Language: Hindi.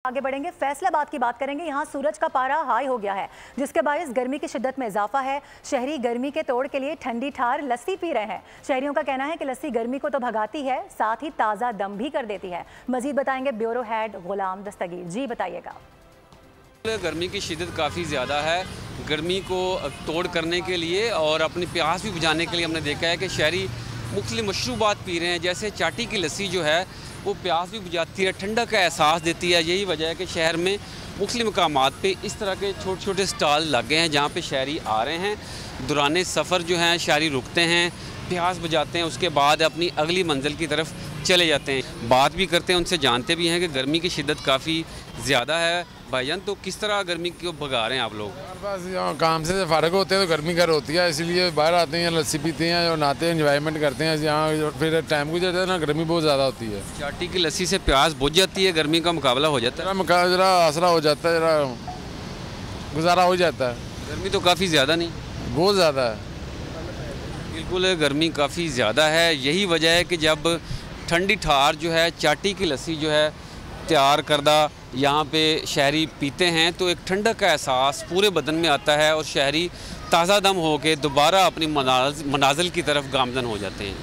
आगे बढ़ेंगे, फैसलाबाद की बात करेंगे। यहाँ सूरज का पारा हाई हो गया है, जिसके बायस गर्मी की शिद्दत में इजाफा है। शहरी गर्मी के तोड़ के लिए ठंडी ठार लस्सी पी रहे हैं। शहरियों का कहना है कि लस्सी गर्मी को तो भगाती है, साथ ही ताज़ा दम भी कर देती है। मजीद बताएंगे ब्यूरो हेड गुलाम दस्तगीर। जी बताइएगा। गर्मी की शिद्दत काफ़ी ज़्यादा है। गर्मी को तोड़ करने के लिए और अपनी प्यास भी बुझाने के लिए हमने देखा है कि शहरी मुख्तलिफ मशरूबात पी रहे हैं। जैसे चाटी की लस्सी जो है वो प्यास भी बुझाती है, ठंडक का एहसास देती है। यही वजह है कि शहर में मुख्तलिफ मकामात पे इस तरह के छोटे छोटे स्टॉल लगे हैं जहाँ पे शहरी आ रहे हैं। दौरान सफ़र जो है शहरी रुकते हैं, प्यास बुझाते हैं, उसके बाद अपनी अगली मंजिल की तरफ चले जाते हैं। बात भी करते हैं उनसे, जानते भी हैं कि गर्मी की शिद्दत काफ़ी ज़्यादा है। भाईजान, तो किस तरह गर्मी को भगा रहे हैं आप लोग? बस यहाँ काम से फ़ारग होते हैं तो गर्मी कर होती है, इसलिए बाहर आते हैं, लस्सी पीते हैं और नहाते हैं, एंजॉयमेंट करते हैं। यहाँ फिर टाइम गुजर जाता है ना, गर्मी बहुत ज़्यादा होती है। चाटी की लस्सी से प्यास बुझ जाती है, गर्मी का मुकाबला हो जाता है, जरा आसरा हो जाता है, जरा गुजारा हो जाता है। गर्मी तो काफ़ी ज़्यादा नहीं, बहुत ज़्यादा है। बिल्कुल गर्मी काफ़ी ज़्यादा है। यही वजह है कि जब ठंडी ठार जो है चाटी की लस्सी जो है तैयार करदा यहाँ पे शहरी पीते हैं तो एक ठंडक का एहसास पूरे बदन में आता है और शहरी ताज़ा दम होकर दोबारा अपनी मनाजिल की तरफ गामज़न हो जाते हैं।